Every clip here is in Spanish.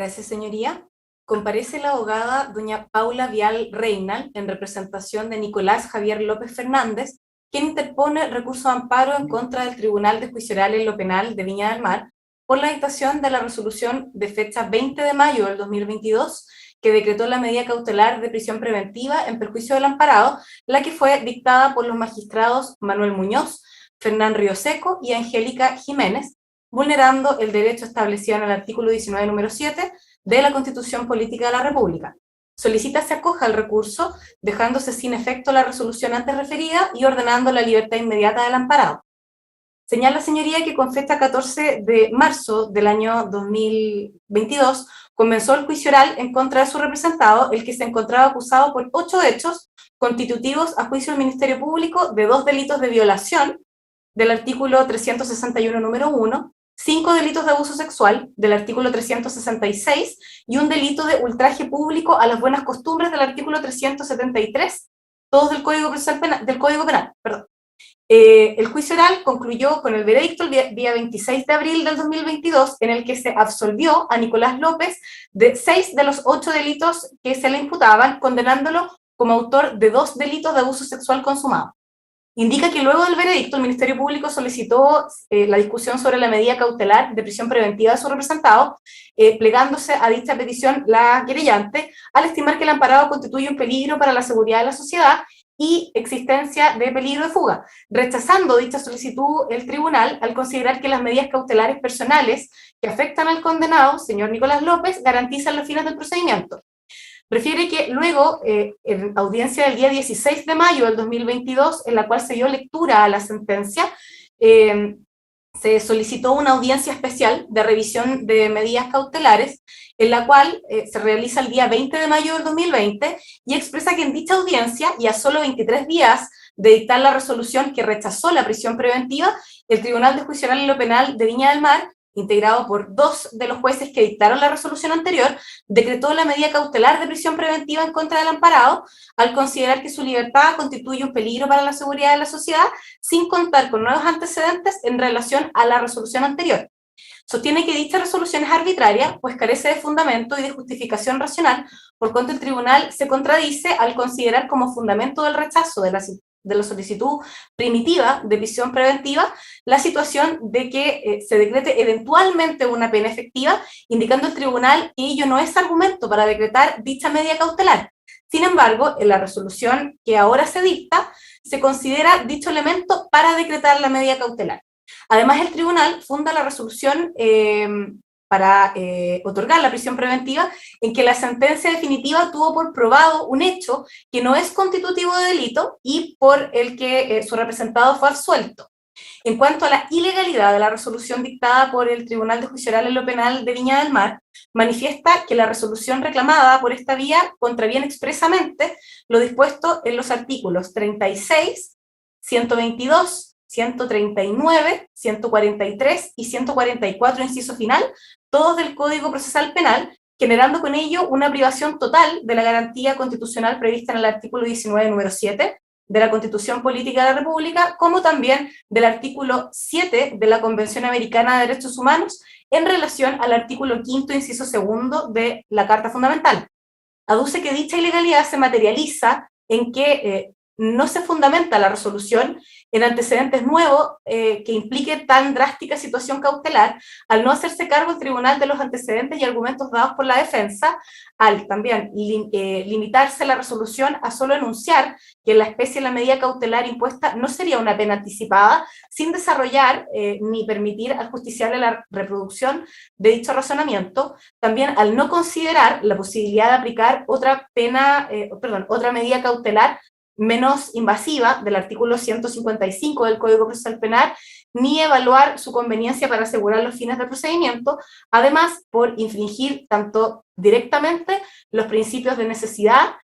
Gracias, señoría. Comparece la abogada doña Paula Vial Reynal en representación de Nicolás Javier López Fernández, quien interpone recurso de amparo en contra del Tribunal de Juicio Oral en lo Penal de Viña del Mar por la dictación de la resolución de fecha 20 de mayo del 2022 que decretó la medida cautelar de prisión preventiva en perjuicio del amparado, la que fue dictada por los magistrados Manuel Muñoz, Fernán Rioseco y Angélica Jiménez, vulnerando el derecho establecido en el artículo 19, número 7 de la Constitución Política de la República. Solicita se acoja al recurso, dejándose sin efecto la resolución antes referida y ordenando la libertad inmediata del amparado. Señala, señoría, que con fecha 14 de marzo del año 2022 comenzó el juicio oral en contra de su representado, el que se encontraba acusado por 8 hechos constitutivos a juicio del Ministerio Público de 2 delitos de violación del artículo 361, número 1, 5 delitos de abuso sexual del artículo 366 y un delito de ultraje público a las buenas costumbres del artículo 373, todos del Código Penal. El juicio oral concluyó con el veredicto el día 26 de abril del 2022, en el que se absolvió a Nicolás López de 6 de los 8 delitos que se le imputaban, condenándolo como autor de 2 delitos de abuso sexual consumado. Indica que luego del veredicto el Ministerio Público solicitó la discusión sobre la medida cautelar de prisión preventiva de su representado, plegándose a dicha petición la querellante, al estimar que el amparado constituye un peligro para la seguridad de la sociedad y existencia de peligro de fuga, rechazando dicha solicitud el tribunal al considerar que las medidas cautelares personales que afectan al condenado, señor Nicolás López, garantizan los fines del procedimiento. Refiere que luego, en audiencia del día 16 de mayo del 2022, en la cual se dio lectura a la sentencia, se solicitó una audiencia especial de revisión de medidas cautelares, en la cual se realiza el día 20 de mayo del 2020 y expresa que en dicha audiencia, y a solo 23 días de dictar la resolución que rechazó la prisión preventiva, el Tribunal de Juicio Oral en lo Penal de Viña del Mar, integrado por 2 de los jueces que dictaron la resolución anterior, decretó la medida cautelar de prisión preventiva en contra del amparado, al considerar que su libertad constituye un peligro para la seguridad de la sociedad, sin contar con nuevos antecedentes en relación a la resolución anterior. Sostiene que dicha resolución es arbitraria, pues carece de fundamento y de justificación racional, por cuanto el tribunal se contradice al considerar como fundamento del rechazo de la solicitud primitiva de prisión preventiva la situación de que se decrete eventualmente una pena efectiva, indicando el tribunal que ello no es argumento para decretar dicha medida cautelar. Sin embargo, en la resolución que ahora se dicta, se considera dicho elemento para decretar la medida cautelar. Además, el tribunal funda la resolución para otorgar la prisión preventiva en que la sentencia definitiva tuvo por probado un hecho que no es constitutivo de delito y por el que su representado fue absuelto. En cuanto a la ilegalidad de la resolución dictada por el Tribunal de Juicio Oral en lo Penal de Viña del Mar, manifiesta que la resolución reclamada por esta vía contraviene expresamente lo dispuesto en los artículos 36, 122, 139, 143 y 144, inciso final, todos del Código Procesal Penal, generando con ello una privación total de la garantía constitucional prevista en el artículo 19, número 7, de la Constitución Política de la República, como también del artículo 7 de la Convención Americana de Derechos Humanos en relación al artículo 5º, inciso 2 de la Carta Fundamental. Aduce que dicha ilegalidad se materializa en que no se fundamenta la resolución en antecedentes nuevos que implique tan drástica situación cautelar, al no hacerse cargo el tribunal de los antecedentes y argumentos dados por la defensa, al también limitarse la resolución a solo enunciar que en la especie de la medida cautelar impuesta no sería una pena anticipada, sin desarrollar ni permitir al justiciable la reproducción de dicho razonamiento, también al no considerar la posibilidad de aplicar otra medida cautelar menos invasiva del artículo 155 del Código Procesal Penal, ni evaluar su conveniencia para asegurar los fines del procedimiento, además por infringir tanto directamente los principios de necesidad,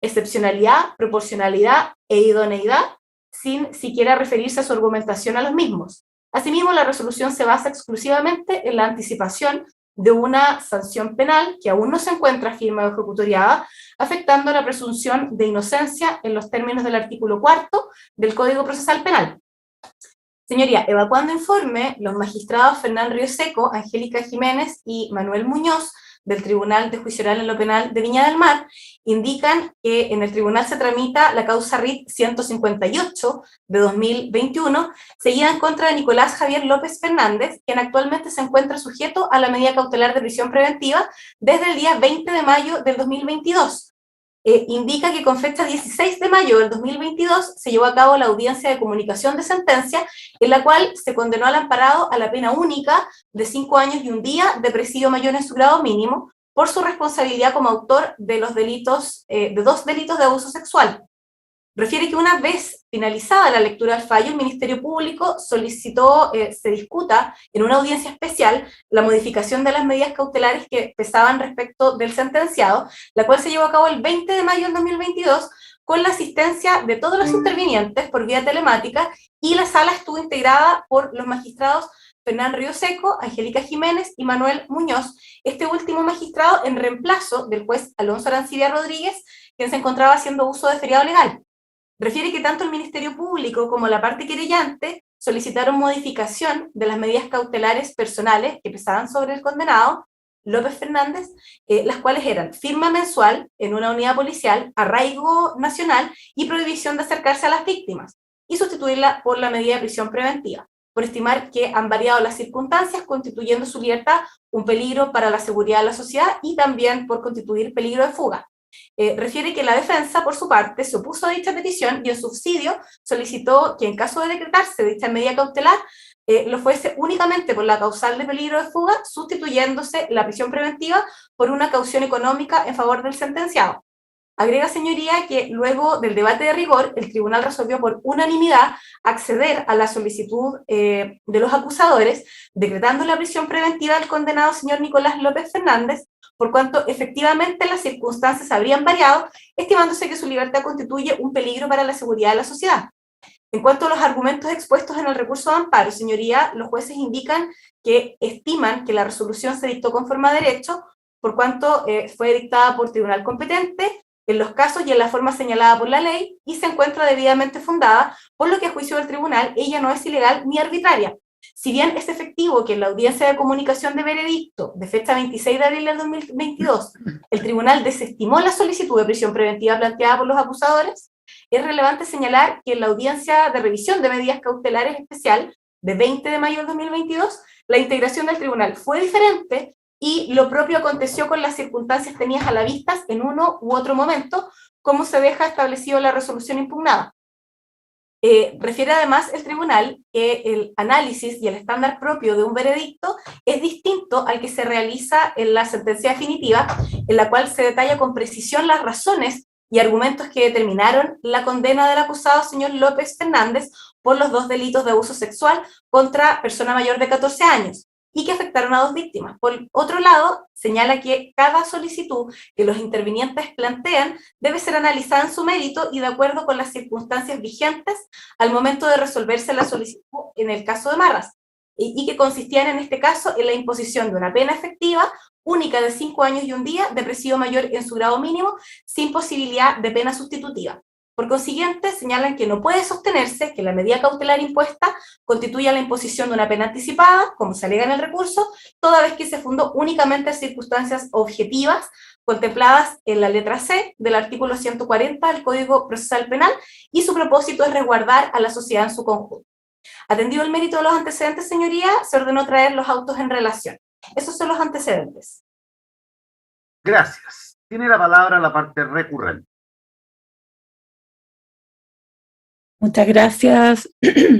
excepcionalidad, proporcionalidad e idoneidad, sin siquiera referirse a su argumentación a los mismos. Asimismo, la resolución se basa exclusivamente en la anticipación de una sanción penal que aún no se encuentra firme o ejecutoriada, afectando la presunción de inocencia en los términos del artículo 4 del Código Procesal Penal. Señoría, evacuando informe, los magistrados Fernán Rioseco, Angélica Jiménez y Manuel Muñoz del Tribunal de Juicio Oral en lo Penal de Viña del Mar indican que en el tribunal se tramita la causa RIT 158 de 2021, seguida en contra de Nicolás Javier López Fernández, quien actualmente se encuentra sujeto a la medida cautelar de prisión preventiva desde el día 20 de mayo del 2022. Indica que con fecha 16 de mayo del 2022 se llevó a cabo la audiencia de comunicación de sentencia, en la cual se condenó al amparado a la pena única de 5 años y un día de presidio mayor en su grado mínimo por su responsabilidad como autor de los delitos, de 2 delitos de abuso sexual. Refiere que una vez finalizada la lectura del fallo, el Ministerio Público solicitó se discuta en una audiencia especial la modificación de las medidas cautelares que pesaban respecto del sentenciado, la cual se llevó a cabo el 20 de mayo del 2022 con la asistencia de todos los intervinientes por vía telemática, y la sala estuvo integrada por los magistrados Fernán Río Seco, Angélica Jiménez y Manuel Muñoz, este último magistrado en reemplazo del juez Alonso Arancibia Rodríguez, quien se encontraba haciendo uso de feriado legal. Refiere que tanto el Ministerio Público como la parte querellante solicitaron modificación de las medidas cautelares personales que pesaban sobre el condenado, López Fernández, las cuales eran firma mensual en una unidad policial, arraigo nacional y prohibición de acercarse a las víctimas, y sustituirla por la medida de prisión preventiva, por estimar que han variado las circunstancias, constituyendo su libertad un peligro para la seguridad de la sociedad y también por constituir peligro de fuga. Refiere que la defensa, por su parte, se opuso a dicha petición y en subsidio solicitó que en caso de decretarse dicha medida cautelar, lo fuese únicamente por la causal de peligro de fuga, sustituyéndose la prisión preventiva por una caución económica en favor del sentenciado. Agrega, señoría, que luego del debate de rigor, el tribunal resolvió por unanimidad acceder a la solicitud de los acusadores, decretando la prisión preventiva del condenado señor Nicolás López Fernández, por cuanto efectivamente las circunstancias habrían variado, estimándose que su libertad constituye un peligro para la seguridad de la sociedad. En cuanto a los argumentos expuestos en el recurso de amparo, señoría, los jueces indican que estiman que la resolución se dictó conforme a derecho, por cuanto fue dictada por tribunal competente, en los casos y en la forma señalada por la ley, y se encuentra debidamente fundada, por lo que a juicio del tribunal ella no es ilegal ni arbitraria. Si bien es efectivo que en la audiencia de comunicación de veredicto de fecha 26 de abril del 2022 el tribunal desestimó la solicitud de prisión preventiva planteada por los acusadores, es relevante señalar que en la audiencia de revisión de medidas cautelares especial de 20 de mayo del 2022 la integración del tribunal fue diferente, y lo propio aconteció con las circunstancias tenidas a la vista en uno u otro momento, como se deja establecido en la resolución impugnada. Refiere además el tribunal que el análisis y el estándar propio de un veredicto es distinto al que se realiza en la sentencia definitiva, en la cual se detalla con precisión las razones y argumentos que determinaron la condena del acusado señor López Fernández por los 2 delitos de abuso sexual contra persona mayor de 14 años, y que afectaron a 2 víctimas. Por otro lado, señala que cada solicitud que los intervinientes plantean debe ser analizada en su mérito y de acuerdo con las circunstancias vigentes al momento de resolverse la solicitud en el caso de Marras, y que consistían en este caso en la imposición de una pena efectiva única de 5 años y un día de presidio mayor en su grado mínimo, sin posibilidad de pena sustitutiva. Por consiguiente, señalan que no puede sostenerse que la medida cautelar impuesta constituya la imposición de una pena anticipada, como se alega en el recurso, toda vez que se fundó únicamente en circunstancias objetivas contempladas en la letra C del artículo 140 del Código Procesal Penal, y su propósito es resguardar a la sociedad en su conjunto. Atendido el mérito de los antecedentes, señoría, se ordenó traer los autos en relación. Esos son los antecedentes. Gracias. Tiene la palabra la parte recurrente. Muchas gracias,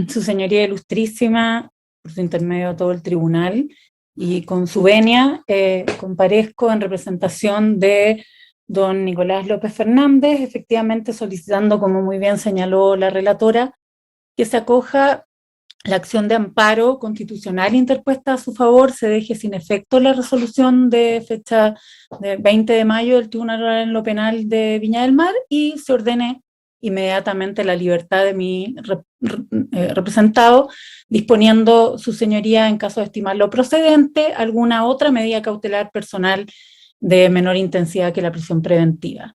su señoría ilustrísima, por su intermedio a todo el tribunal, y con su venia comparezco en representación de don Nicolás López Fernández, efectivamente solicitando, como muy bien señaló la relatora, que se acoja la acción de amparo constitucional interpuesta a su favor, se deje sin efecto la resolución de fecha de 20 de mayo del Tribunal Oral en lo Penal de Viña del Mar, y se ordene inmediatamente la libertad de mi representado, disponiendo su señoría, en caso de estimarlo procedente, alguna otra medida cautelar personal de menor intensidad que la prisión preventiva.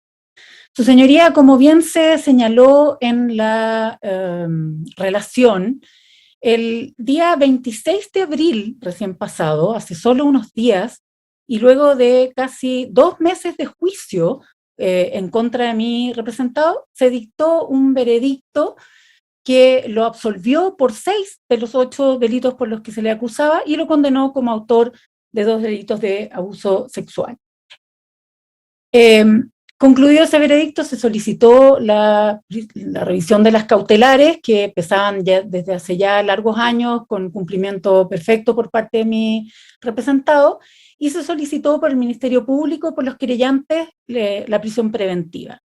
Su señoría, como bien se señaló en la relación, el día 26 de abril recién pasado, hace solo unos días, y luego de casi 2 meses de juicio en contra de mi representado, se dictó un veredicto que lo absolvió por 6 de los 8 delitos por los que se le acusaba y lo condenó como autor de 2 delitos de abuso sexual. Concluido ese veredicto, se solicitó la revisión de las cautelares, que empezaban ya desde hace ya largos años con cumplimiento perfecto por parte de mi representado, y se solicitó por el Ministerio Público, por los querellantes, la prisión preventiva.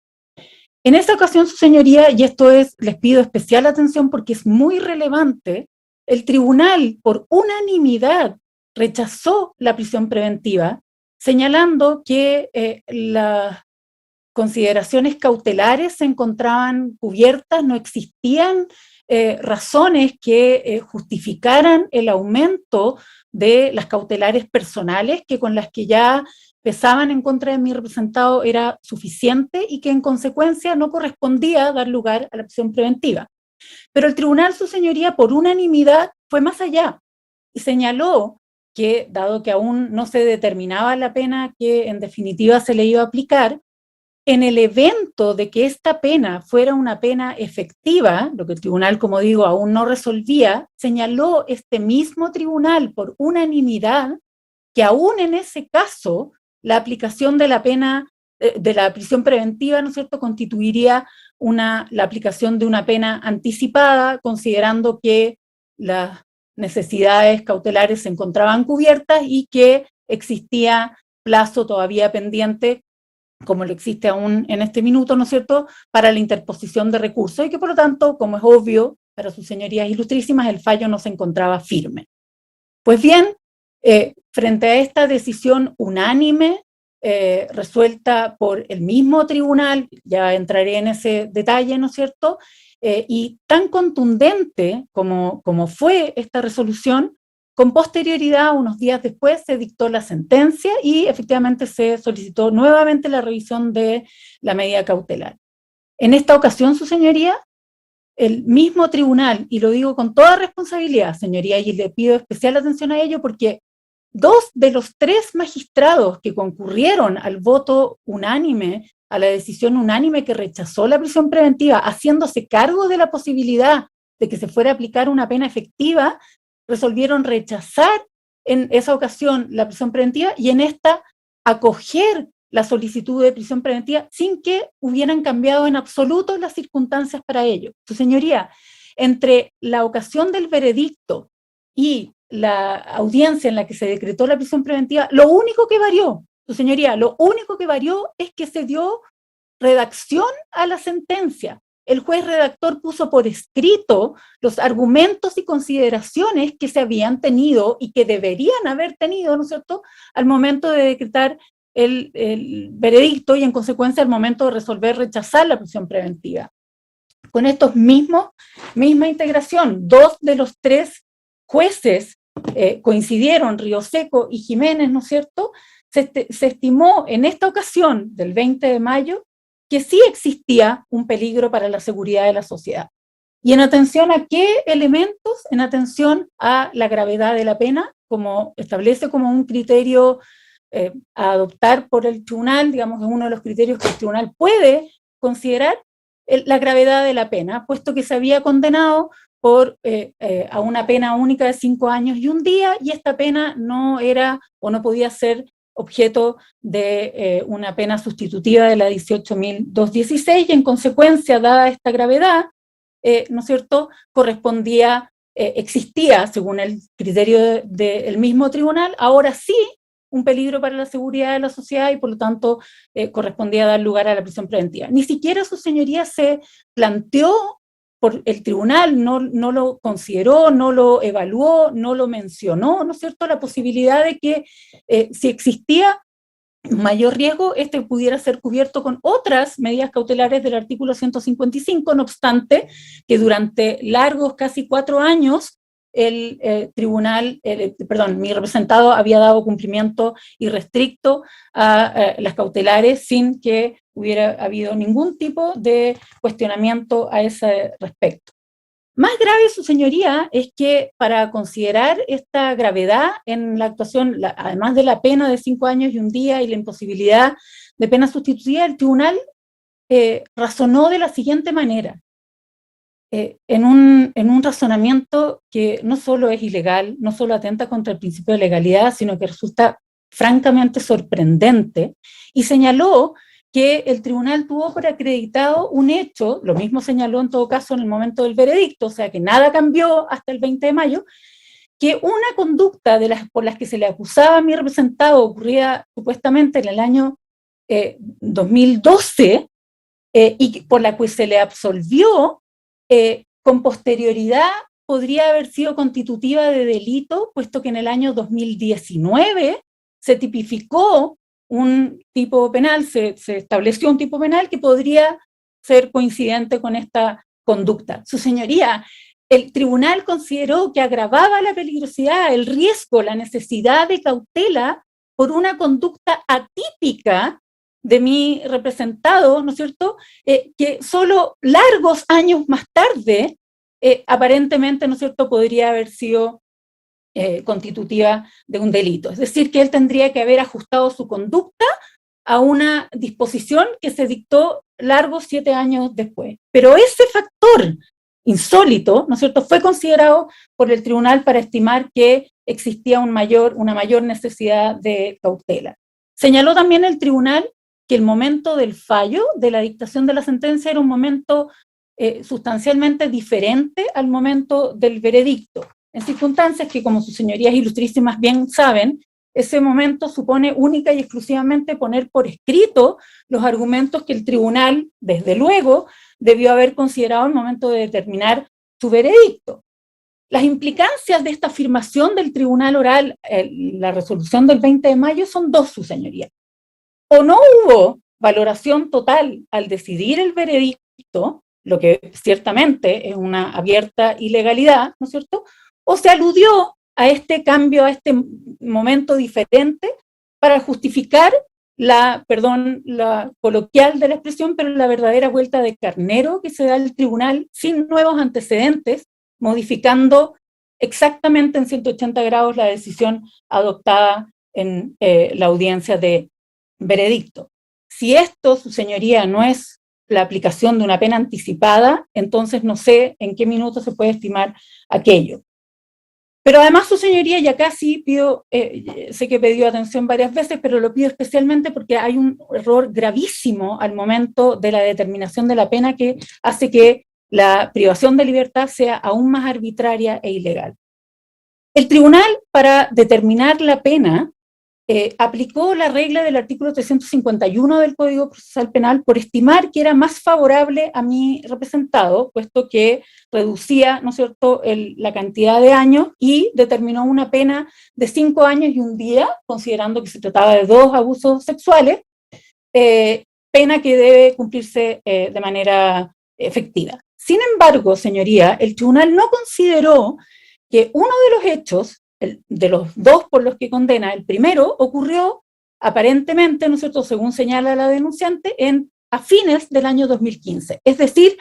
En esta ocasión, su señoría, y esto les pido especial atención porque es muy relevante, el tribunal por unanimidad rechazó la prisión preventiva, señalando que las consideraciones cautelares se encontraban cubiertas, no existían razones que justificaran el aumento de las cautelares personales, que con las que ya pesaban en contra de mi representado era suficiente y que en consecuencia no correspondía dar lugar a la prisión preventiva. Pero el tribunal, su señoría, por unanimidad fue más allá y señaló que, dado que aún no se determinaba la pena que en definitiva se le iba a aplicar, en el evento de que esta pena fuera una pena efectiva, lo que el tribunal, como digo, aún no resolvía, señaló este mismo tribunal por unanimidad que aún en ese caso la aplicación de la pena, de la prisión preventiva, ¿no es cierto?, constituiría la aplicación de una pena anticipada, considerando que las necesidades cautelares se encontraban cubiertas y que existía plazo todavía pendiente, como lo existe aún en este minuto, ¿no es cierto?, para la interposición de recursos, y que por lo tanto, como es obvio para sus señorías ilustrísimas, el fallo no se encontraba firme. Pues bien, frente a esta decisión unánime, resuelta por el mismo tribunal, ya entraré en ese detalle, ¿no es cierto?, y tan contundente como fue esta resolución, con posterioridad, unos días después, se dictó la sentencia y efectivamente se solicitó nuevamente la revisión de la medida cautelar. En esta ocasión, su señoría, el mismo tribunal, y lo digo con toda responsabilidad, señoría, y le pido especial atención a ello porque 2 de los 3 magistrados que concurrieron al voto unánime, a la decisión unánime que rechazó la prisión preventiva, haciéndose cargo de la posibilidad de que se fuera a aplicar una pena efectiva, resolvieron rechazar en esa ocasión la prisión preventiva y en esta acoger la solicitud de prisión preventiva sin que hubieran cambiado en absoluto las circunstancias para ello. Su señoría, entre la ocasión del veredicto y la audiencia en la que se decretó la prisión preventiva, lo único que varió, su señoría, lo único que varió es que se dio redacción a la sentencia. El juez redactor puso por escrito los argumentos y consideraciones que se habían tenido y que deberían haber tenido, ¿no es cierto?, al momento de decretar el veredicto y en consecuencia al momento de resolver rechazar la prisión preventiva. Con estos misma integración, 2 de los 3 jueces coincidieron, Rioseco y Jiménez, ¿no es cierto?, se estimó en esta ocasión del 20 de mayo que sí existía un peligro para la seguridad de la sociedad. ¿Y en atención a qué elementos? En atención a la gravedad de la pena, como establece como un criterio a adoptar por el tribunal, digamos, es uno de los criterios que el tribunal puede considerar, la gravedad de la pena, puesto que se había condenado a una pena única de 5 años y 1 día, y esta pena no era o no podía ser objeto de una pena sustitutiva de la 18.216, y en consecuencia, dada esta gravedad, ¿no es cierto?, existía, según el criterio del mismo tribunal, ahora sí, un peligro para la seguridad de la sociedad y por lo tanto correspondía dar lugar a la prisión preventiva. Ni siquiera su señoría se planteó por el tribunal, no lo consideró, no lo evaluó, no lo mencionó, ¿no es cierto?, la posibilidad de que si existía mayor riesgo, este pudiera ser cubierto con otras medidas cautelares del artículo 155, no obstante que durante largos, casi 4 años, mi representado había dado cumplimiento irrestricto a las cautelares sin que hubiera habido ningún tipo de cuestionamiento a ese respecto. Más grave, su señoría, es que para considerar esta gravedad en la actuación, además de la pena de 5 años y un día y la imposibilidad de pena sustitutiva, el tribunal razonó de la siguiente manera, en un razonamiento que no solo es ilegal, no solo atenta contra el principio de legalidad, sino que resulta francamente sorprendente, y señaló que el tribunal tuvo por acreditado un hecho, lo mismo señaló en todo caso en el momento del veredicto, o sea que nada cambió hasta el 20 de mayo, que una conducta por las que se le acusaba a mi representado ocurría supuestamente en el año 2012, y por la que se le absolvió, con posterioridad podría haber sido constitutiva de delito, puesto que en el año 2019 se tipificó un tipo penal, se estableció un tipo penal que podría ser coincidente con esta conducta. Su señoría, el tribunal consideró que agravaba la peligrosidad, el riesgo, la necesidad de cautela por una conducta atípica de mi representado, ¿no es cierto?, que solo largos años más tarde, aparentemente, ¿no es cierto?, podría haber sido constitutiva de un delito. Es decir, que él tendría que haber ajustado su conducta a una disposición que se dictó largos 7 años después. Pero ese factor insólito, ¿no es cierto?, fue considerado por el tribunal para estimar que existía una mayor necesidad de cautela. Señaló también el tribunal que el momento del fallo, de la dictación de la sentencia, era un momento sustancialmente diferente al momento del veredicto, en circunstancias que, como sus señorías ilustrísimas bien saben, ese momento supone única y exclusivamente poner por escrito los argumentos que el tribunal, desde luego, debió haber considerado al momento de determinar su veredicto. Las implicancias de esta afirmación del tribunal oral, la resolución del 20 de mayo, son dos, su señoría. O no hubo valoración total al decidir el veredicto, lo que ciertamente es una abierta ilegalidad, ¿no es cierto?, o se aludió a este cambio, a este momento diferente para justificar la coloquial de la expresión, pero la verdadera vuelta de carnero que se da al tribunal sin nuevos antecedentes, modificando exactamente en 180 grados la decisión adoptada en la audiencia de veredicto. Si esto, su señoría, no es la aplicación de una pena anticipada, entonces no sé en qué minuto se puede estimar aquello. Pero además, su señoría, y acá sí pido, sé que he pedido atención varias veces, pero lo pido especialmente porque hay un error gravísimo al momento de la determinación de la pena que hace que la privación de libertad sea aún más arbitraria e ilegal. El tribunal, para determinar la pena, aplicó la regla del artículo 351 del Código Procesal Penal por estimar que era más favorable a mi representado, puesto que reducía, ¿no es cierto?, la cantidad de años, y determinó una pena de 5 años y un día, considerando que se trataba de 2 abusos sexuales, pena que debe cumplirse de manera efectiva. Sin embargo, señoría, el tribunal no consideró que uno de los hechos, de los 2 por los que condena, el primero ocurrió aparentemente, ¿no es cierto?, según señala la denunciante, a fines del año 2015, es decir,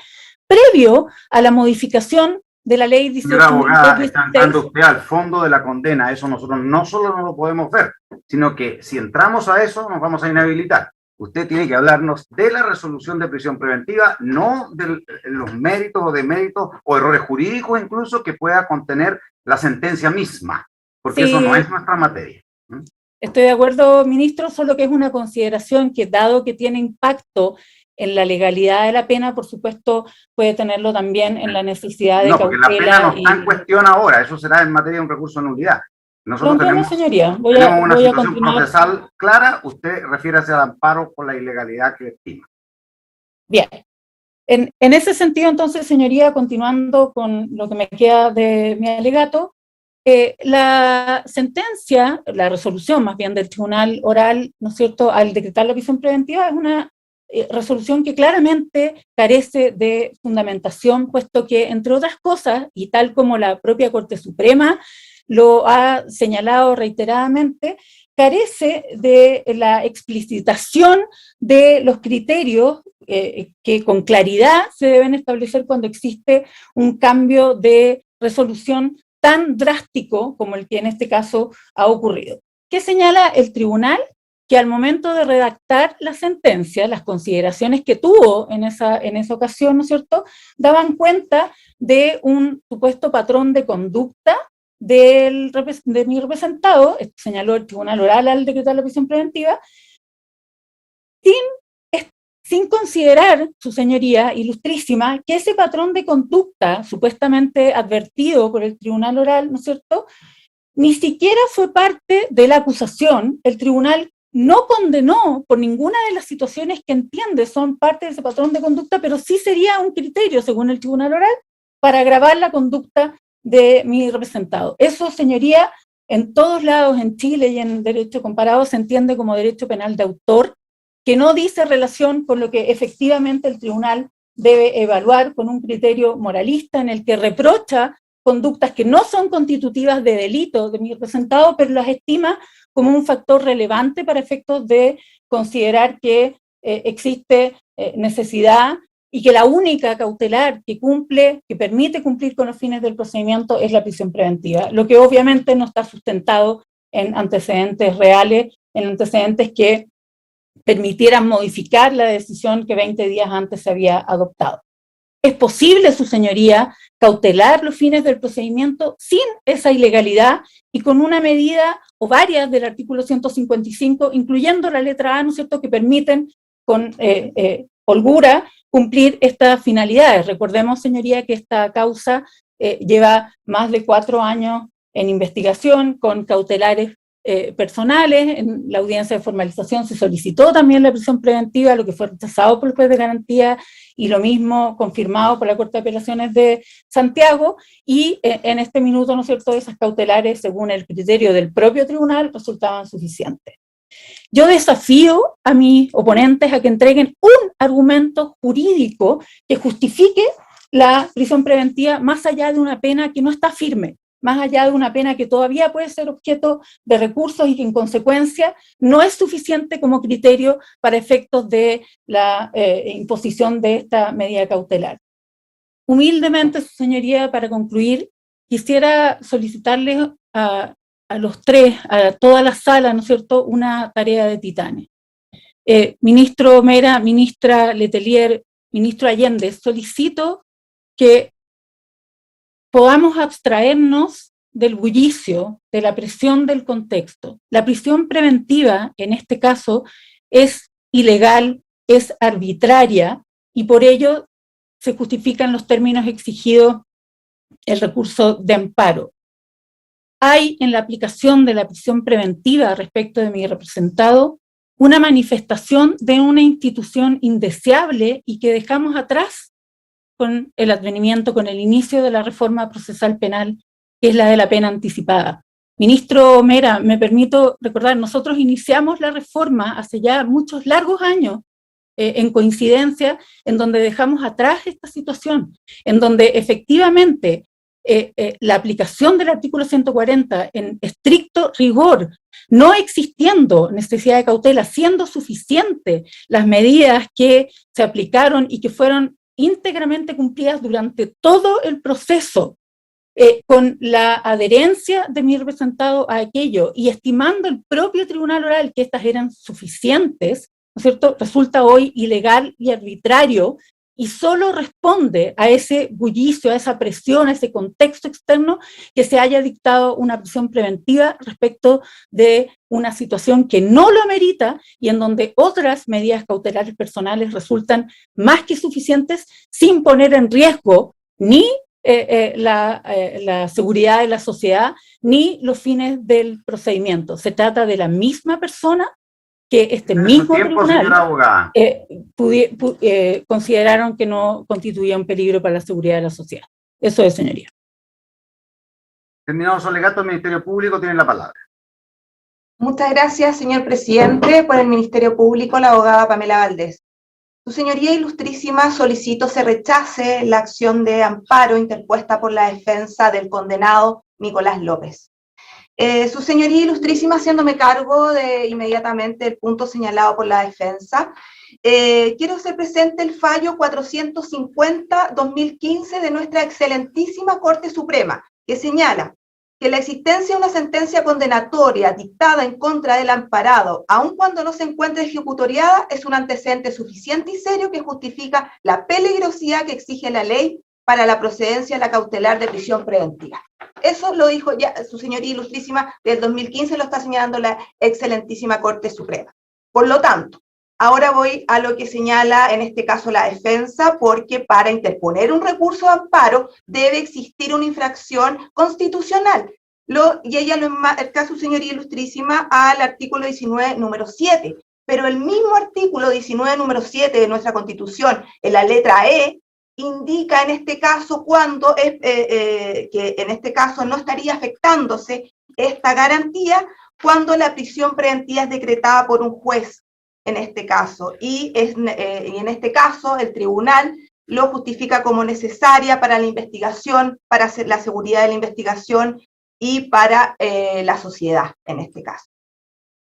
previo a la modificación de la ley 18. Señora abogada, está entrando usted al fondo de la condena. Eso nosotros no solo no lo podemos ver, sino que si entramos a eso nos vamos a inhabilitar. Usted tiene que hablarnos de la resolución de prisión preventiva, no de los méritos o deméritos o errores jurídicos incluso que pueda contener la sentencia misma, porque sí, eso no es nuestra materia. Estoy de acuerdo, ministro, solo que es una consideración que, dado que tiene impacto en la legalidad de la pena, por supuesto, puede tenerlo también en la necesidad de cautela. No, porque la pena no está en cuestión ahora, eso será en materia de un recurso de nulidad. Nosotros tenemos, señoría, tenemos una situación procesal clara, usted refiérase al amparo por la ilegalidad que estima. Bien. En ese sentido, entonces, señoría, continuando con lo que me queda de mi alegato, la sentencia, la resolución más bien del tribunal oral, ¿no es cierto?, al decretar la prisión preventiva, es una resolución que claramente carece de fundamentación, puesto que, entre otras cosas, y tal como la propia Corte Suprema lo ha señalado reiteradamente, carece de la explicitación de los criterios que con claridad se deben establecer cuando existe un cambio de resolución tan drástico como el que en este caso ha ocurrido. ¿Qué señala el tribunal? Que al momento de redactar la sentencia, las consideraciones que tuvo en esa ocasión, ¿no es cierto?, daban cuenta de un supuesto patrón de conducta de mi representado, señaló el tribunal oral al decretar la prisión preventiva, sin considerar, su señoría ilustrísima, que ese patrón de conducta supuestamente advertido por el tribunal oral, ¿no es cierto?, ni siquiera fue parte de la acusación. El tribunal no condenó por ninguna de las situaciones que entiende son parte de ese patrón de conducta, pero sí sería un criterio, según el tribunal oral, para agravar la conducta de mi representado. Eso, señoría, en todos lados, en Chile y en derecho comparado, se entiende como derecho penal de autor, que no dice relación con lo que efectivamente el tribunal debe evaluar con un criterio moralista en el que reprocha conductas que no son constitutivas de delito de mi representado, pero las estima como un factor relevante para efectos de considerar que existe necesidad y que la única cautelar que permite cumplir con los fines del procedimiento es la prisión preventiva, lo que obviamente no está sustentado en antecedentes reales, en antecedentes que permitieran modificar la decisión que 20 días antes se había adoptado. ¿Es posible, su señoría, cautelar los fines del procedimiento sin esa ilegalidad y con una medida o varias del artículo 155, incluyendo la letra A, ¿no es cierto?, que permiten con holgura cumplir estas finalidades? Recordemos, señoría, que esta causa lleva más de 4 años en investigación con cautelares personales. En la audiencia de formalización se solicitó también la prisión preventiva, lo que fue rechazado por el juez de garantía y lo mismo confirmado por la Corte de Apelaciones de Santiago, y en este minuto, ¿no es cierto?, esas cautelares, según el criterio del propio tribunal, resultaban suficientes. Yo desafío a mis oponentes a que entreguen un argumento jurídico que justifique la prisión preventiva más allá de una pena que no está firme, más allá de una pena que todavía puede ser objeto de recursos y que en consecuencia no es suficiente como criterio para efectos de la imposición de esta medida cautelar. Humildemente, su señoría, para concluir, quisiera solicitarles a los tres, a toda la sala, ¿no es cierto?, una tarea de titanes. Ministro Mera, ministra Letelier, ministro Allende, solicito que podamos abstraernos del bullicio, de la presión del contexto. La prisión preventiva, en este caso, es ilegal, es arbitraria, y por ello se justifican los términos exigidos el recurso de amparo. Hay en la aplicación de la prisión preventiva respecto de mi representado una manifestación de una institución indeseable y que dejamos atrás con el advenimiento, con el inicio de la reforma procesal penal, que es la de la pena anticipada. Ministro Mera, me permito recordar, nosotros iniciamos la reforma hace ya muchos largos años, en coincidencia, en donde dejamos atrás esta situación, en donde efectivamente la aplicación del artículo 140 en estricto rigor, no existiendo necesidad de cautela, siendo suficiente las medidas que se aplicaron y que fueron íntegramente cumplidas durante todo el proceso, con la adherencia de mi representado a aquello y estimando el propio tribunal oral que estas eran suficientes, ¿no es cierto?, resulta hoy ilegal y arbitrario y solo responde a ese bullicio, a esa presión, a ese contexto externo que se haya dictado una prisión preventiva respecto de una situación que no lo amerita y en donde otras medidas cautelares personales resultan más que suficientes sin poner en riesgo ni la seguridad de la sociedad ni los fines del procedimiento. Se trata de la misma persona que este mismo tribunal consideraron que no constituía un peligro para la seguridad de la sociedad. Eso es, señoría. Terminado su alegato, el Ministerio Público tiene la palabra. Muchas gracias, señor presidente. Por el Ministerio Público, la abogada Pamela Valdés. Su señoría ilustrísima, solicito se rechace la acción de amparo interpuesta por la defensa del condenado Nicolás López. Su señoría ilustrísima, haciéndome cargo de inmediatamente el punto señalado por la defensa, quiero hacer presente el fallo 450-2015 de nuestra excelentísima Corte Suprema, que señala que la existencia de una sentencia condenatoria dictada en contra del amparado, aun cuando no se encuentre ejecutoriada, es un antecedente suficiente y serio que justifica la peligrosidad que exige la ley para la procedencia de la cautelar de prisión preventiva. Eso lo dijo ya su señoría ilustrísima del 2015, lo está señalando la excelentísima Corte Suprema. Por lo tanto, ahora voy a lo que señala en este caso la defensa, porque para interponer un recurso de amparo debe existir una infracción constitucional. Y ella lo enmarca su señoría ilustrísima al artículo 19, número 7. Pero el mismo artículo 19, número 7 de nuestra Constitución, en la letra E, indica en este caso cuando que en este caso no estaría afectándose esta garantía cuando la prisión preventiva es decretada por un juez en este caso, y en este caso el tribunal lo justifica como necesaria para la investigación, para hacer la seguridad de la investigación y para la sociedad en este caso.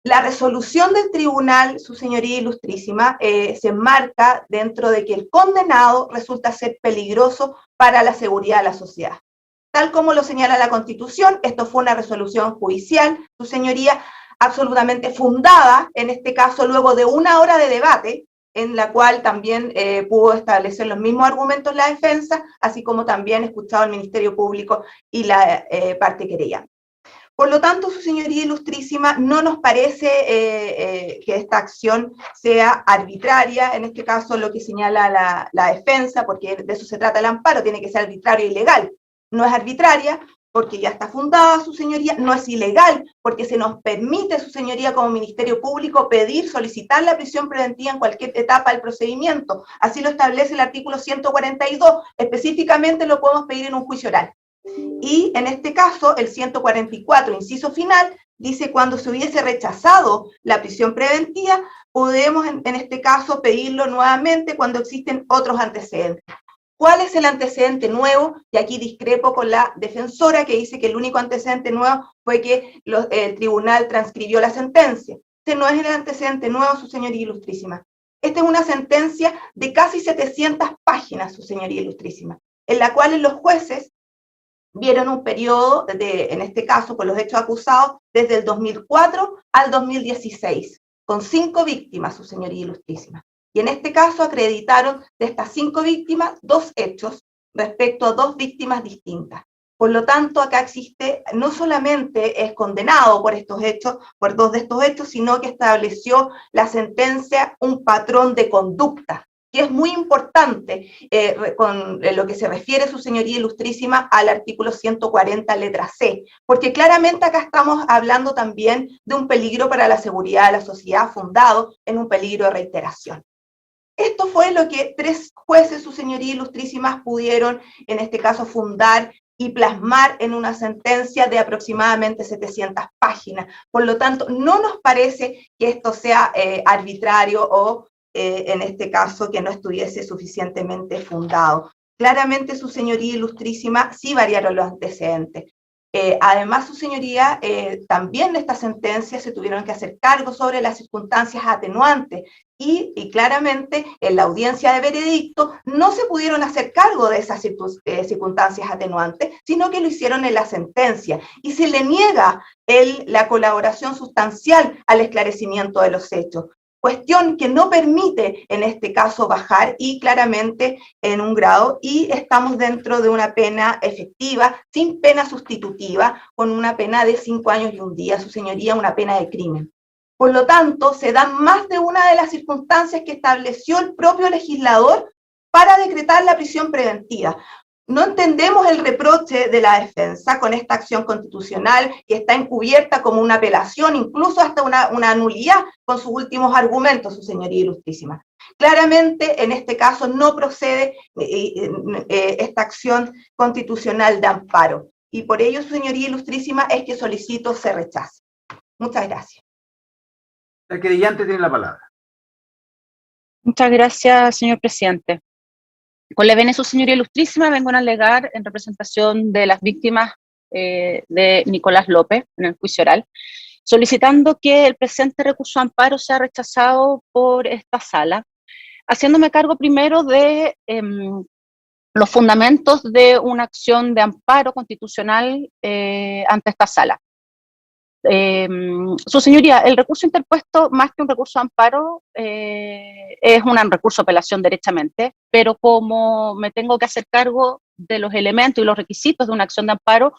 La resolución del tribunal, su señoría ilustrísima, se enmarca dentro de que el condenado resulta ser peligroso para la seguridad de la sociedad. Tal como lo señala la Constitución, esto fue una resolución judicial, su señoría, absolutamente fundada, en este caso luego de una hora de debate, en la cual también pudo establecer los mismos argumentos la defensa, así como también escuchado al Ministerio Público y la parte querellante. Por lo tanto, su señoría ilustrísima, no nos parece que esta acción sea arbitraria, en este caso lo que señala la defensa, porque de eso se trata el amparo, tiene que ser arbitrario e ilegal. No es arbitraria porque ya está fundada, su señoría, no es ilegal porque se nos permite, su señoría, como Ministerio Público, solicitar la prisión preventiva en cualquier etapa del procedimiento. Así lo establece el artículo 142, específicamente lo podemos pedir en un juicio oral. Y en este caso, el 144, inciso final, dice cuando se hubiese rechazado la prisión preventiva, podemos en este caso pedirlo nuevamente cuando existen otros antecedentes. ¿Cuál es el antecedente nuevo? Y aquí discrepo con la defensora que dice que el único antecedente nuevo fue que el tribunal transcribió la sentencia. Este no es el antecedente nuevo, su señoría ilustrísima. Esta es una sentencia de casi 700 páginas, su señoría ilustrísima, en la cual los jueces vieron un periodo, en este caso, con los hechos acusados, desde el 2004 al 2016, con 5 víctimas, su señoría ilustrísima. Y en este caso acreditaron de estas 5 víctimas 2 hechos respecto a 2 víctimas distintas. Por lo tanto, acá existe, no solamente es condenado por estos hechos, por 2 de estos hechos, sino que estableció la sentencia un patrón de conducta, que es muy importante con lo que se refiere, su señoría ilustrísima, al artículo 140, letra C, porque claramente acá estamos hablando también de un peligro para la seguridad de la sociedad fundado en un peligro de reiteración. Esto fue lo que 3 jueces, su señoría ilustrísimas, pudieron, en este caso, fundar y plasmar en una sentencia de aproximadamente 700 páginas. Por lo tanto, no nos parece que esto sea arbitrario o en este caso, que no estuviese suficientemente fundado. Claramente, su señoría ilustrísima, sí variaron los antecedentes. Además, su señoría, también de esta sentencia se tuvieron que hacer cargo sobre las circunstancias atenuantes y claramente en la audiencia de veredicto no se pudieron hacer cargo de esas circunstancias atenuantes, sino que lo hicieron en la sentencia y se le niega la colaboración sustancial al esclarecimiento de los hechos. Cuestión que no permite en este caso bajar y claramente en un grado, y estamos dentro de una pena efectiva, sin pena sustitutiva, con una pena de 5 años y 1 día, su señoría, una pena de crimen. Por lo tanto, se dan más de una de las circunstancias que estableció el propio legislador para decretar la prisión preventiva. No entendemos el reproche de la defensa con esta acción constitucional que está encubierta como una apelación, incluso hasta una nulidad con sus últimos argumentos, su señoría ilustrísima. Claramente, en este caso, no procede esta acción constitucional de amparo. Y por ello, su señoría ilustrísima, es que solicito se rechace. Muchas gracias. El querellante tiene la palabra. Muchas gracias, señor presidente. Con la venia de su señoría ilustrísima, vengo a alegar en representación de las víctimas de Nicolás López en el juicio oral, solicitando que el presente recurso de amparo sea rechazado por esta sala, haciéndome cargo primero de los fundamentos de una acción de amparo constitucional ante esta sala. Su señoría, el recurso interpuesto, más que un recurso de amparo, es un recurso de apelación derechamente, pero como me tengo que hacer cargo de los elementos y los requisitos de una acción de amparo,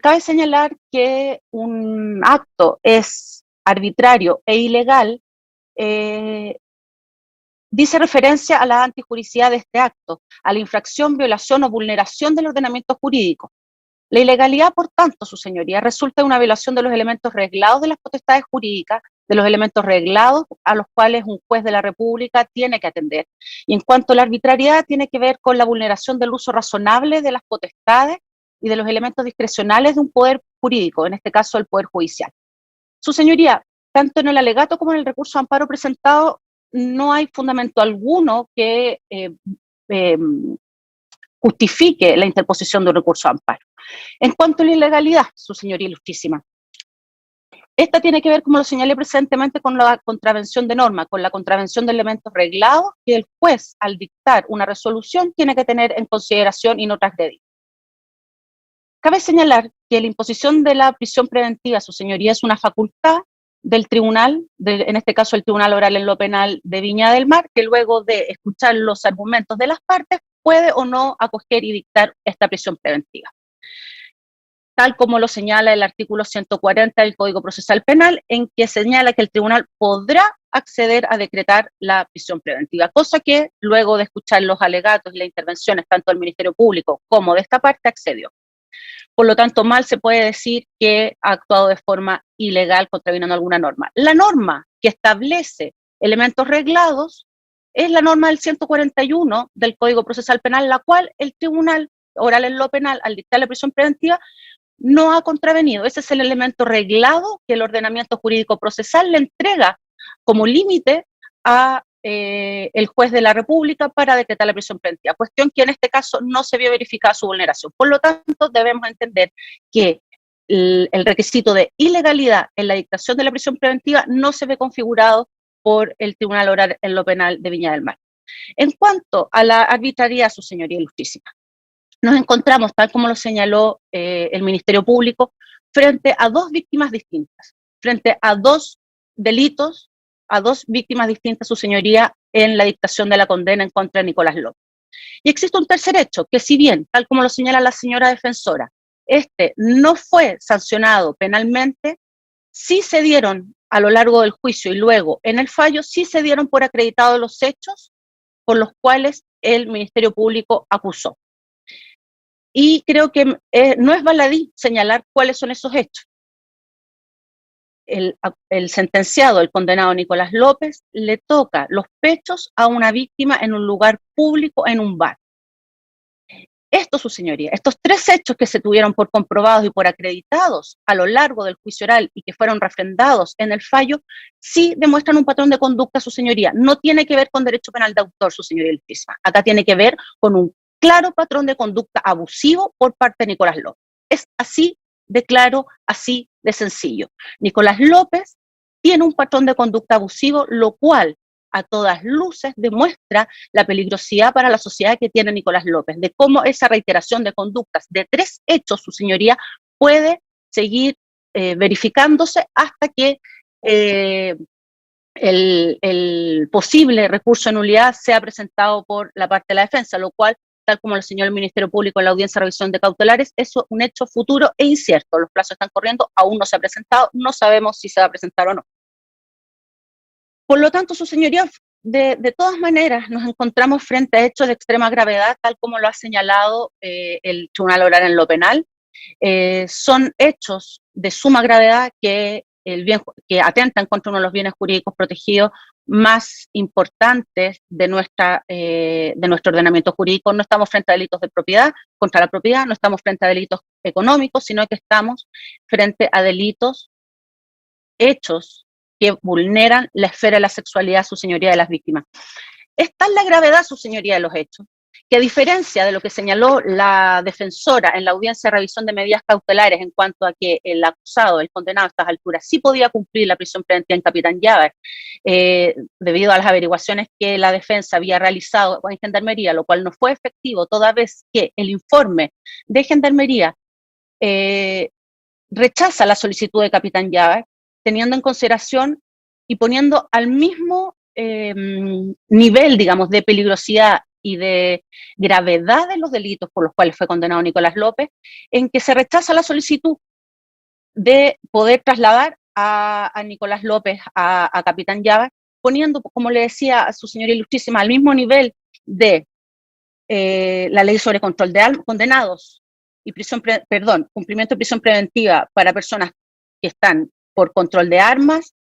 cabe señalar que un acto es arbitrario e ilegal, dice referencia a la antijuricidad de este acto, a la infracción, violación o vulneración del ordenamiento jurídico. La ilegalidad, por tanto, su señoría, resulta de una violación de los elementos reglados de las potestades jurídicas, de los elementos reglados a los cuales un juez de la República tiene que atender. Y en cuanto a la arbitrariedad, tiene que ver con la vulneración del uso razonable de las potestades y de los elementos discrecionales de un poder jurídico, en este caso el Poder Judicial. Su señoría, tanto en el alegato como en el recurso de amparo presentado, no hay fundamento alguno que justifique la interposición de un recurso de amparo. En cuanto a la ilegalidad, su señoría ilustrísima, esta tiene que ver, como lo señalé presentemente, con la contravención de norma, con la contravención de elementos reglados que el juez, al dictar una resolución, tiene que tener en consideración y no transgredir. Cabe señalar que la imposición de la prisión preventiva, su señoría, es una facultad del tribunal, en este caso el Tribunal Oral en lo Penal de Viña del Mar, que luego de escuchar los argumentos de las partes, puede o no acoger y dictar esta prisión preventiva, tal como lo señala el artículo 140 del Código Procesal Penal, en que señala que el tribunal podrá acceder a decretar la prisión preventiva, cosa que luego de escuchar los alegatos y las intervenciones tanto del Ministerio Público como de esta parte accedió. Por lo tanto, mal se puede decir que ha actuado de forma ilegal contraviniendo alguna norma. La norma que establece elementos reglados es la norma del 141 del Código Procesal Penal, la cual el Tribunal Oral en lo Penal, al dictar la prisión preventiva, no ha contravenido. Ese es el elemento reglado que el ordenamiento jurídico procesal le entrega como límite a el juez de la República para decretar la prisión preventiva, cuestión que en este caso no se vio verificada su vulneración. Por lo tanto, debemos entender que el requisito de ilegalidad en la dictación de la prisión preventiva no se ve configurado por el Tribunal Oral en lo Penal de Viña del Mar. En cuanto a la arbitrariedad, su señoría ilustrísima, nos encontramos, tal como lo señaló el Ministerio Público, frente a dos víctimas distintas, frente a dos delitos, a dos víctimas distintas, su señoría, en la dictación de la condena en contra de Nicolás López. Y existe un tercer hecho, que si bien, tal como lo señala la señora defensora, este no fue sancionado penalmente, sí se dieron a lo largo del juicio y luego en el fallo, sí se dieron por acreditados los hechos por los cuales el Ministerio Público acusó. Y creo que no es baladí señalar cuáles son esos hechos. El sentenciado, el condenado Nicolás López, le toca los pechos a una víctima en un lugar público, en un bar. Esto, su señoría, estos tres hechos que se tuvieron por comprobados y por acreditados a lo largo del juicio oral y que fueron refrendados en el fallo, sí demuestran un patrón de conducta, su señoría. No tiene que ver con derecho penal de autor, su señoría ilustrísima. Acá tiene que ver con un claro patrón de conducta abusivo por parte de Nicolás López. Es así de claro, así de sencillo. Nicolás López tiene un patrón de conducta abusivo, lo cual a todas luces demuestra la peligrosidad para la sociedad que tiene Nicolás López, de cómo esa reiteración de conductas de tres hechos, su señoría, puede seguir verificándose hasta que el posible recurso de nulidad sea presentado por la parte de la defensa, lo cual, tal como lo señaló el Ministerio Público en la audiencia de revisión de cautelares, es un hecho futuro e incierto. Los plazos están corriendo, aún no se ha presentado, no sabemos si se va a presentar o no. Por lo tanto, su señoría, de todas maneras, nos encontramos frente a hechos de extrema gravedad, tal como lo ha señalado el Tribunal Oral en lo Penal. Son hechos de suma gravedad que atentan contra uno de los bienes jurídicos protegidos más importantes de nuestro ordenamiento jurídico. No estamos frente a delitos de propiedad, contra la propiedad, no estamos frente a delitos económicos, sino que estamos frente a delitos, hechos que vulneran la esfera de la sexualidad, su señoría, de las víctimas. Es tal la gravedad, su señoría, de los hechos, que a diferencia de lo que señaló la defensora en la audiencia de revisión de medidas cautelares en cuanto a que el acusado, el condenado a estas alturas, sí podía cumplir la prisión preventiva en Capitán Llave, debido a las averiguaciones que la defensa había realizado en Gendarmería, lo cual no fue efectivo, toda vez que el informe de Gendarmería rechaza la solicitud de Capitán Llave, teniendo en consideración y poniendo al mismo nivel, digamos, de peligrosidad y de gravedad de los delitos por los cuales fue condenado Nicolás López, en que se rechaza la solicitud de poder trasladar a Nicolás López a Capitán Llave, poniendo, como le decía a su señoría ilustrísima, al mismo nivel de la ley sobre control de condenados y cumplimiento de prisión preventiva para personas que están por control de armas,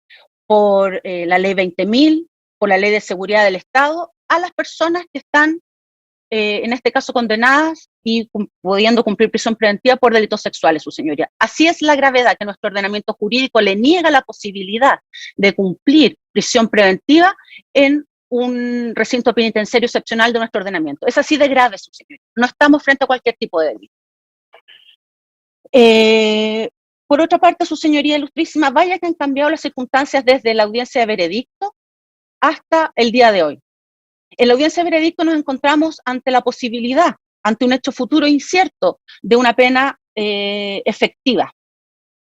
por la ley 20.000, por la ley de seguridad del Estado, a las personas que están, en este caso, condenadas y pudiendo cumplir prisión preventiva por delitos sexuales, su señoría. Así es la gravedad que nuestro ordenamiento jurídico le niega la posibilidad de cumplir prisión preventiva en un recinto penitenciario excepcional de nuestro ordenamiento. Es así de grave, su señoría. No estamos frente a cualquier tipo de delito. Por otra parte, su señoría ilustrísima, vaya que han cambiado las circunstancias desde la audiencia de veredicto hasta el día de hoy. En la audiencia de veredicto nos encontramos ante la posibilidad, ante un hecho futuro incierto, de una pena efectiva.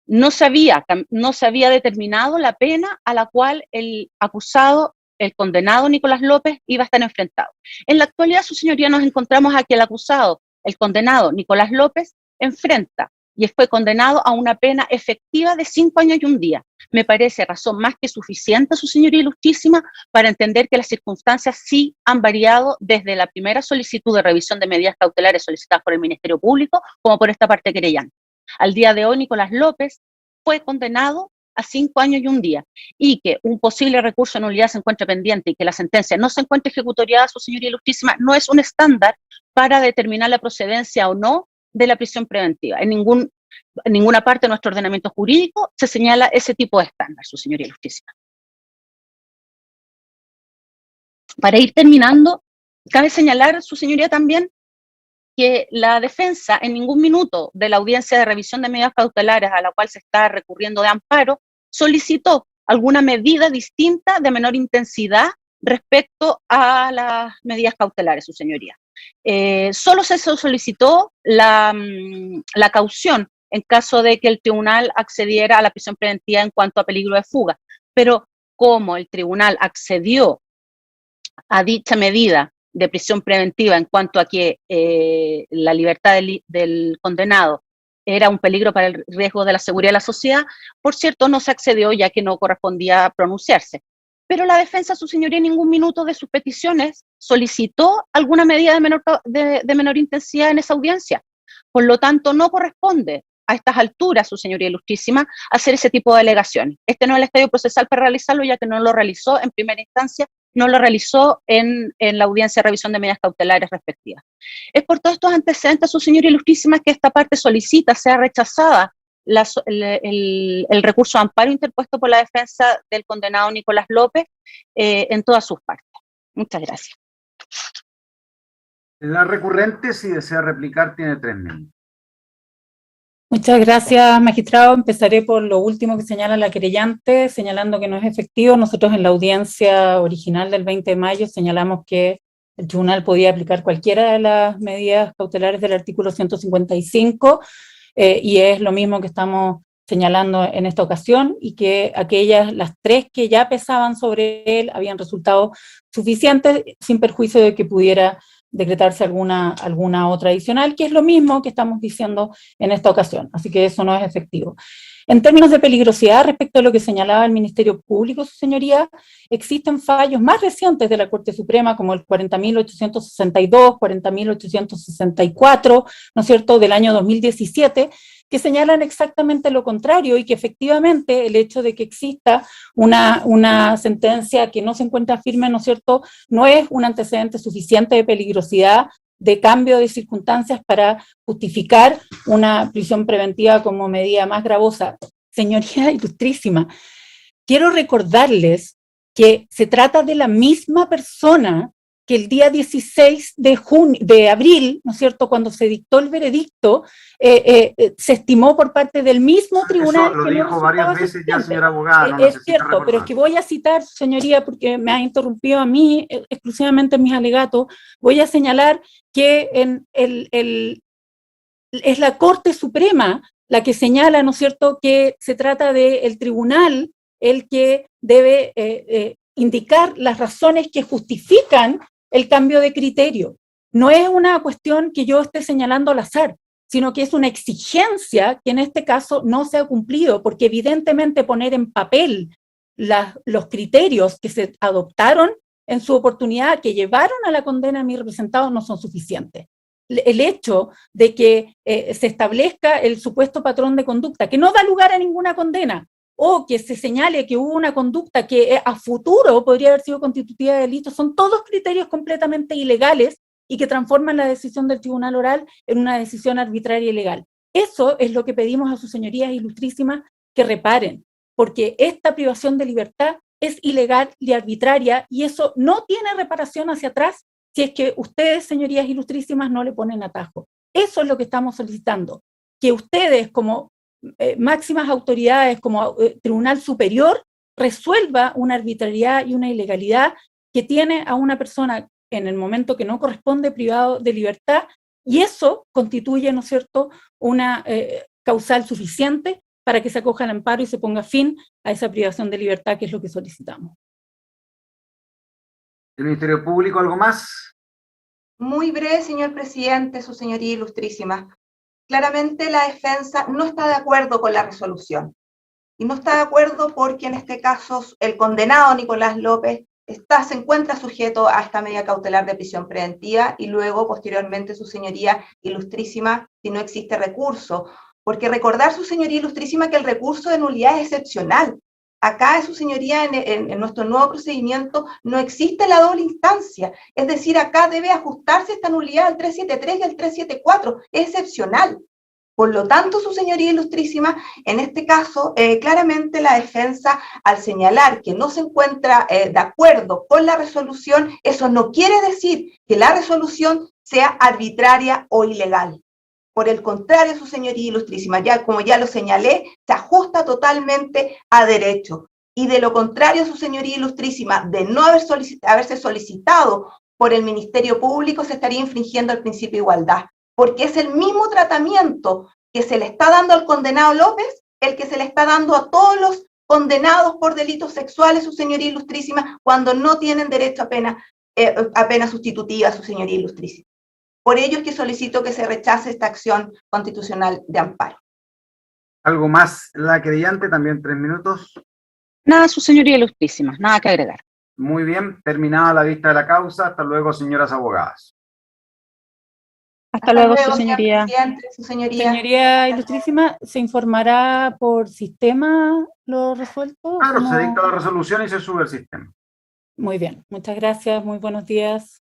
No se había determinado la pena a la cual el acusado, el condenado Nicolás López, iba a estar enfrentado. En la actualidad, su señoría, nos encontramos a que el acusado, el condenado Nicolás López, enfrenta y fue condenado a una pena efectiva de 5 años y 1 día. Me parece razón más que suficiente, su señoría ilustrísima, para entender que las circunstancias sí han variado desde la primera solicitud de revisión de medidas cautelares solicitadas por el Ministerio Público, como por esta parte querellante. Al día de hoy, Nicolás López fue condenado a 5 años y 1 día, y que un posible recurso de nulidad se encuentre pendiente y que la sentencia no se encuentre ejecutoriada, su señoría ilustrísima, no es un estándar para determinar la procedencia o no de la prisión preventiva. En ninguna parte de nuestro ordenamiento jurídico se señala ese tipo de estándar, su señoría ilustrísima. Para ir terminando, cabe señalar, su señoría, también que la defensa en ningún minuto de la audiencia de revisión de medidas cautelares a la cual se está recurriendo de amparo solicitó alguna medida distinta de menor intensidad respecto a las medidas cautelares, su señoría. Solo se solicitó la caución en caso de que el tribunal accediera a la prisión preventiva en cuanto a peligro de fuga, pero como el tribunal accedió a dicha medida de prisión preventiva en cuanto a que la libertad del condenado era un peligro para el riesgo de la seguridad de la sociedad, por cierto, no se accedió ya que no correspondía pronunciarse. Pero la defensa, su señoría, en ningún minuto de sus peticiones solicitó alguna medida de menor intensidad en esa audiencia. Por lo tanto, no corresponde a estas alturas, su señoría ilustrísima, hacer ese tipo de alegaciones. Este no es el estadio procesal para realizarlo, ya que no lo realizó en primera instancia, no lo realizó en la audiencia de revisión de medidas cautelares respectivas. Es por todos estos antecedentes, su señoría ilustrísima, que esta parte solicita sea rechazada el recurso de amparo interpuesto por la defensa del condenado Nicolás López en todas sus partes. Muchas gracias. La recurrente, si desea replicar, tiene 3 minutos. Muchas gracias, magistrado. Empezaré por lo último que señala la querellante, señalando que no es efectivo. Nosotros en la audiencia original del 20 de mayo señalamos que el tribunal podía aplicar cualquiera de las medidas cautelares del artículo 155, y es lo mismo que estamos señalando en esta ocasión, y que las 3 que ya pesaban sobre él habían resultado suficientes, sin perjuicio de que pudiera decretarse alguna otra adicional, que es lo mismo que estamos diciendo en esta ocasión, así que eso no es efectivo. En términos de peligrosidad, respecto a lo que señalaba el Ministerio Público, su señoría, existen fallos más recientes de la Corte Suprema, como el 40.862, 40.864, ¿no es cierto?, del año 2017, que señalan exactamente lo contrario, y que efectivamente el hecho de que exista una sentencia que no se encuentra firme, ¿no es cierto?, no es un antecedente suficiente de peligrosidad, de cambio de circunstancias para justificar una prisión preventiva como medida más gravosa. Señoría ilustrísima, quiero recordarles que se trata de la misma persona que el día 16 de abril, ¿no es cierto?, cuando se dictó el veredicto, se estimó por parte del mismo tribunal. Eso lo que no dijo varias resultaba veces ya, suficiente. señora abogada. No Es cierto, pero es que voy a citar, señoría, porque me ha interrumpido a mí exclusivamente en mis alegatos, voy a señalar que es la Corte Suprema la que señala, ¿no es cierto?, que se trata del tribunal el que debe indicar las razones que justifican el cambio de criterio. No es una cuestión que yo esté señalando al azar, sino que es una exigencia que en este caso no se ha cumplido, porque evidentemente poner en papel los criterios que se adoptaron en su oportunidad, que llevaron a la condena a mis representados, no son suficientes. El hecho de que se establezca el supuesto patrón de conducta, que no da lugar a ninguna condena, o que se señale que hubo una conducta que a futuro podría haber sido constitutiva de delito, son todos criterios completamente ilegales y que transforman la decisión del tribunal oral en una decisión arbitraria y ilegal. Eso es lo que pedimos a sus señorías ilustrísimas que reparen, porque esta privación de libertad es ilegal y arbitraria, y eso no tiene reparación hacia atrás si es que ustedes, señorías ilustrísimas, no le ponen atajo. Eso es lo que estamos solicitando, que ustedes como máximas autoridades, como Tribunal Superior, resuelva una arbitrariedad y una ilegalidad que tiene a una persona en el momento que no corresponde privado de libertad, y eso constituye, ¿no es cierto?, una causal suficiente para que se acoja al amparo y se ponga fin a esa privación de libertad, que es lo que solicitamos. ¿El Ministerio Público algo más? Muy breve, señor presidente, su señoría ilustrísima. Claramente la defensa no está de acuerdo con la resolución. Y no está de acuerdo porque en este caso el condenado Nicolás López se encuentra sujeto a esta medida cautelar de prisión preventiva, y luego, posteriormente, su señoría ilustrísima, si no existe recurso. Porque recordar, su señoría ilustrísima, que el recurso de nulidad es excepcional. Acá, su señoría, en nuestro nuevo procedimiento no existe la doble instancia. Es decir, acá debe ajustarse esta nulidad al 373 y al 374. Es excepcional. Por lo tanto, su señoría ilustrísima, en este caso, claramente la defensa, al señalar que no se encuentra de acuerdo con la resolución, eso no quiere decir que la resolución sea arbitraria o ilegal. Por el contrario, su señoría ilustrísima, ya como ya lo señalé, se ajusta totalmente a derecho. Y de lo contrario, su señoría ilustrísima, de no haberse solicitado por el Ministerio Público, se estaría infringiendo el principio de igualdad, porque es el mismo tratamiento que se le está dando al condenado López, el que se le está dando a todos los condenados por delitos sexuales, su señoría ilustrísima, cuando no tienen derecho a pena sustitutiva, su señoría ilustrísima. Por ello es que solicito que se rechace esta acción constitucional de amparo. ¿Algo más? La querellante, también 3 minutos. Nada, su señoría ilustrísima, nada que agregar. Muy bien, terminada la vista de la causa. Hasta luego, señoras abogadas. Hasta luego, su señoría. Su señoría. Señoría ilustrísima, ¿se informará por sistema lo resuelto? Claro, se dicta la resolución y se sube el sistema. Muy bien, muchas gracias, muy buenos días.